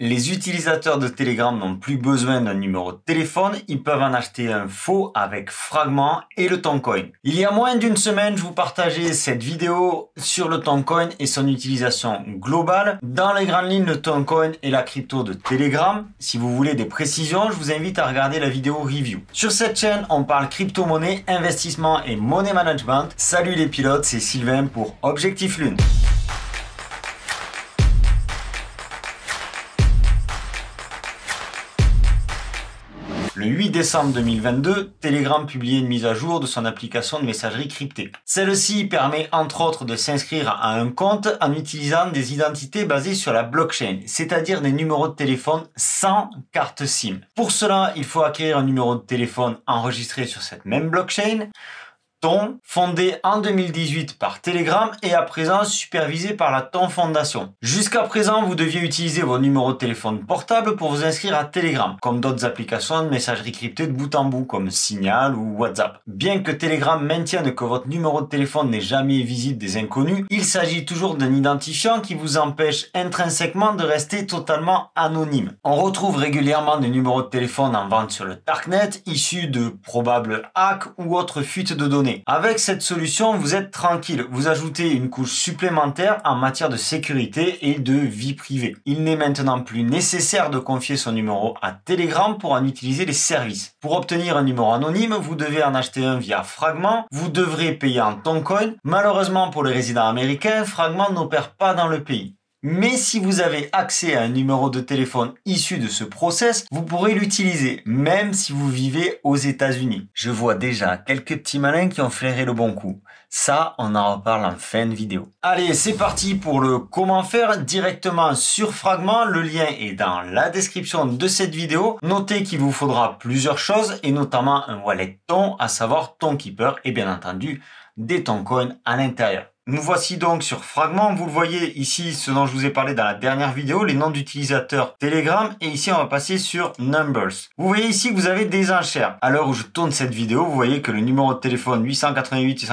Les utilisateurs de Telegram n'ont plus besoin d'un numéro de téléphone, ils peuvent en acheter un faux avec Fragment et le Toncoin. Il y a moins d'une semaine, je vous partageais cette vidéo sur le Toncoin et son utilisation globale. Dans les grandes lignes, le Toncoin est la crypto de Telegram. Si vous voulez des précisions, je vous invite à regarder la vidéo review. Sur cette chaîne, on parle crypto-monnaie, investissement et money management. Salut les pilotes, c'est Sylvain pour Objectif Lune. Le 8 décembre 2022, Telegram publiait une mise à jour de son application de messagerie cryptée. Celle-ci permet entre autres de s'inscrire à un compte en utilisant des identités basées sur la blockchain, c'est-à-dire des numéros de téléphone sans carte SIM. Pour cela, il faut acquérir un numéro de téléphone enregistré sur cette même blockchain, Ton, fondé en 2018 par Telegram et à présent supervisé par la Ton Fondation. Jusqu'à présent, vous deviez utiliser vos numéros de téléphone portables pour vous inscrire à Telegram, comme d'autres applications de messagerie cryptée de bout en bout, comme Signal ou WhatsApp. Bien que Telegram maintienne que votre numéro de téléphone n'est jamais visible des inconnus, il s'agit toujours d'un identifiant qui vous empêche intrinsèquement de rester totalement anonyme. On retrouve régulièrement des numéros de téléphone en vente sur le Darknet, issus de probables hacks ou autres fuites de données. Avec cette solution, vous êtes tranquille. Vous ajoutez une couche supplémentaire en matière de sécurité et de vie privée. Il n'est maintenant plus nécessaire de confier son numéro à Telegram pour en utiliser les services. Pour obtenir un numéro anonyme, vous devez en acheter un via Fragment. Vous devrez payer en Toncoin. Malheureusement pour les résidents américains, Fragment n'opère pas dans le pays. Mais si vous avez accès à un numéro de téléphone issu de ce process, vous pourrez l'utiliser, même si vous vivez aux États-Unis. Je vois déjà quelques petits malins qui ont flairé le bon coup. Ça, on en reparle en fin de vidéo. Allez, c'est parti pour le comment faire directement sur Fragment. Le lien est dans la description de cette vidéo. Notez qu'il vous faudra plusieurs choses et notamment un wallet Ton, à savoir Tonkeeper et bien entendu des Toncoins à l'intérieur. Nous voici donc sur Fragment. Vous le voyez ici, ce dont je vous ai parlé dans la dernière vidéo, les noms d'utilisateurs Telegram. Et ici, on va passer sur Numbers. Vous voyez ici que vous avez des enchères. À l'heure où je tourne cette vidéo, vous voyez que le numéro de téléphone 888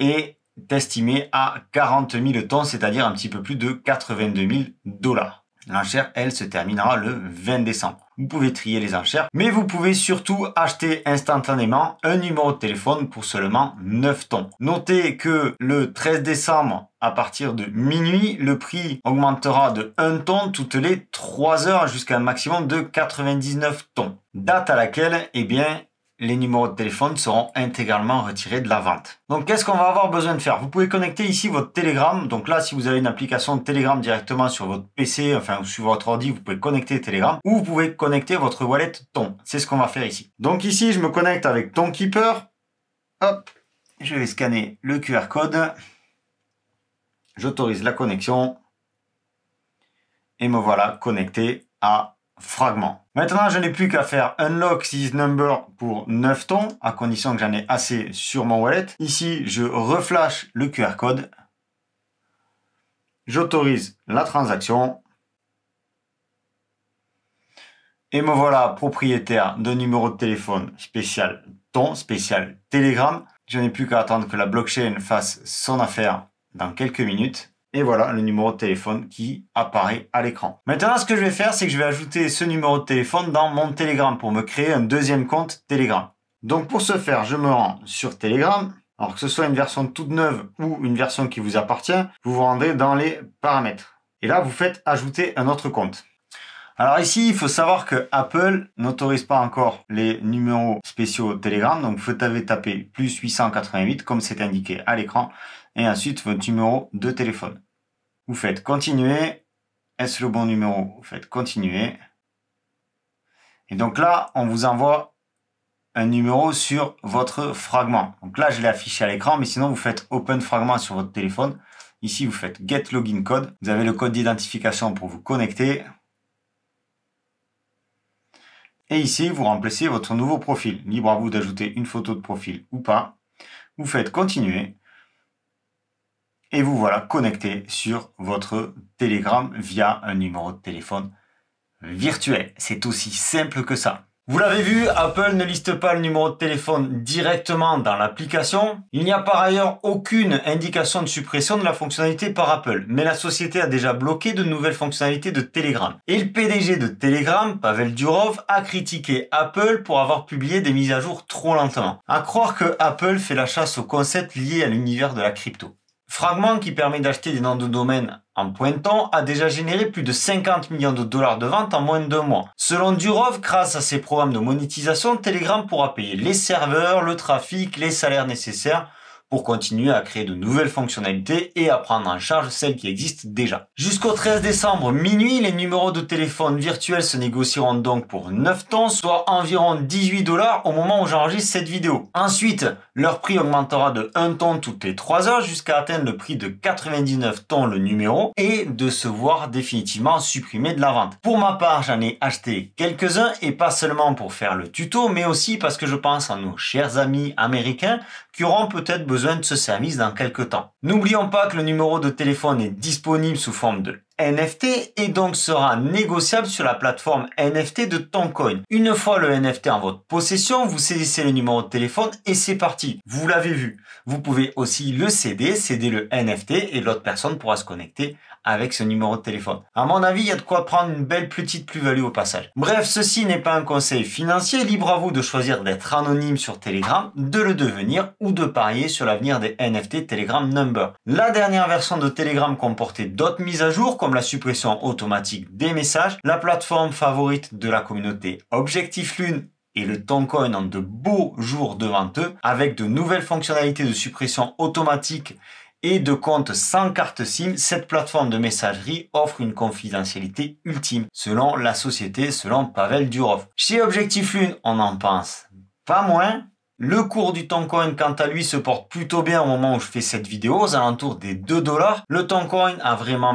est estimé à 40 000 tons, c'est-à-dire un petit peu plus de 82 000 $. L'enchère, elle, se terminera le 20 décembre. Vous pouvez trier les enchères, mais vous pouvez surtout acheter instantanément un numéro de téléphone pour seulement 9 tons. Notez que le 13 décembre, à partir de minuit, le prix augmentera de 1 ton toutes les 3 heures jusqu'à un maximum de 99 tons. Date à laquelle, eh bien, les numéros de téléphone seront intégralement retirés de la vente. Donc, qu'est-ce qu'on va avoir besoin de faire? Vous pouvez connecter ici votre Telegram. Donc là, si vous avez une application de Telegram directement sur votre PC, enfin, ou sur votre ordi, vous pouvez connecter Telegram ou vous pouvez connecter votre wallet Ton. C'est ce qu'on va faire ici. Donc ici, je me connecte avec Tonkeeper. Hop, je vais scanner le QR code. J'autorise la connexion. Et me voilà connecté à Fragment. Maintenant, je n'ai plus qu'à faire unlock this number pour 9 tons, à condition que j'en ai assez sur mon wallet. Ici, je reflash le QR code. J'autorise la transaction. Et me voilà propriétaire d'un numéro de téléphone spécial Ton, spécial Telegram. Je n'ai plus qu'à attendre que la blockchain fasse son affaire dans quelques minutes. Et voilà le numéro de téléphone qui apparaît à l'écran. Maintenant, ce que je vais faire, c'est que je vais ajouter ce numéro de téléphone dans mon Telegram pour me créer un deuxième compte Telegram. Donc pour ce faire, je me rends sur Telegram. Alors que ce soit une version toute neuve ou une version qui vous appartient, vous vous rendez dans les paramètres. Et là, vous faites ajouter un autre compte. Alors ici, il faut savoir que Apple n'autorise pas encore les numéros spéciaux Telegram. Donc vous avez tapé plus 888 comme c'est indiqué à l'écran. Et ensuite votre numéro de téléphone. Vous faites continuer. Est-ce le bon numéro? Vous faites continuer. Et donc là, on vous envoie un numéro sur votre Fragment. Donc là, je l'ai affiché à l'écran, mais sinon vous faites Open Fragment sur votre téléphone. Ici, vous faites Get Login Code. Vous avez le code d'identification pour vous connecter. Et ici, vous remplacez votre nouveau profil. Libre à vous d'ajouter une photo de profil ou pas. Vous faites continuer. Et vous voilà connecté sur votre Telegram via un numéro de téléphone virtuel. C'est aussi simple que ça. Vous l'avez vu, Apple ne liste pas le numéro de téléphone directement dans l'application. Il n'y a par ailleurs aucune indication de suppression de la fonctionnalité par Apple, mais la société a déjà bloqué de nouvelles fonctionnalités de Telegram. Et le PDG de Telegram, Pavel Durov, a critiqué Apple pour avoir publié des mises à jour trop lentement. À croire que Apple fait la chasse aux concepts liés à l'univers de la crypto. Fragment, qui permet d'acheter des noms de domaine en pointant, a déjà généré plus de 50 millions de dollars de ventes en moins de 2 mois. Selon Durov, grâce à ses programmes de monétisation, Telegram pourra payer les serveurs, le trafic, les salaires nécessaires pour continuer à créer de nouvelles fonctionnalités et à prendre en charge celles qui existent déjà. Jusqu'au 13 décembre minuit, les numéros de téléphone virtuels se négocieront donc pour 9 tons, soit environ 18 dollars au moment où j'enregistre cette vidéo. Ensuite, leur prix augmentera de 1 ton toutes les 3 heures jusqu'à atteindre le prix de 99 tons le numéro et de se voir définitivement supprimé de la vente. Pour ma part, j'en ai acheté quelques-uns et pas seulement pour faire le tuto, mais aussi parce que je pense à nos chers amis américains qui auront peut-être besoin de ce service dans quelques temps. N'oublions pas que le numéro de téléphone est disponible sous forme de NFT et donc sera négociable sur la plateforme NFT de Toncoin. Une fois le NFT en votre possession, vous saisissez le numéro de téléphone et c'est parti. Vous l'avez vu. Vous pouvez aussi le céder le NFT et l'autre personne pourra se connecter avec ce numéro de téléphone. À mon avis, il y a de quoi prendre une belle petite plus-value au passage. Bref, ceci n'est pas un conseil financier, libre à vous de choisir d'être anonyme sur Telegram, de le devenir ou de parier sur l'avenir des NFT Telegram Number. La dernière version de Telegram comportait d'autres mises à jour comme la suppression automatique des messages, la plateforme favorite de la communauté Objectif Lune et le Toncoin ont de beaux jours devant eux avec de nouvelles fonctionnalités de suppression automatique et de compte sans carte SIM, cette plateforme de messagerie offre une confidentialité ultime, selon la société, selon Pavel Durov. Chez Objectif Lune, on en pense pas moins. Le cours du Toncoin, quant à lui, se porte plutôt bien au moment où je fais cette vidéo, aux alentours des 2 dollars. Le Toncoin a vraiment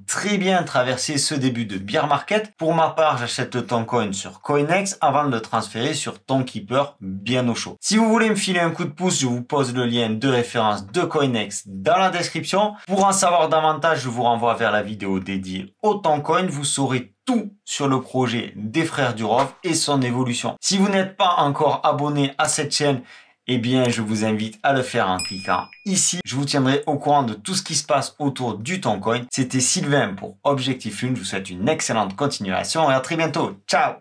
très bien traversé ce début de bear market. Pour ma part, j'achète le Toncoin sur Coinex avant de le transférer sur Tonkeeper bien au chaud. Si vous voulez me filer un coup de pouce, je vous pose le lien de référence de Coinex dans la description. Pour en savoir davantage, je vous renvoie vers la vidéo dédiée au Toncoin. Vous saurez tout sur le projet des frères Durov et son évolution. Si vous n'êtes pas encore abonné à cette chaîne, eh bien, je vous invite à le faire en cliquant ici. Je vous tiendrai au courant de tout ce qui se passe autour du Toncoin. C'était Sylvain pour Objectif Lune. Je vous souhaite une excellente continuation et à très bientôt. Ciao!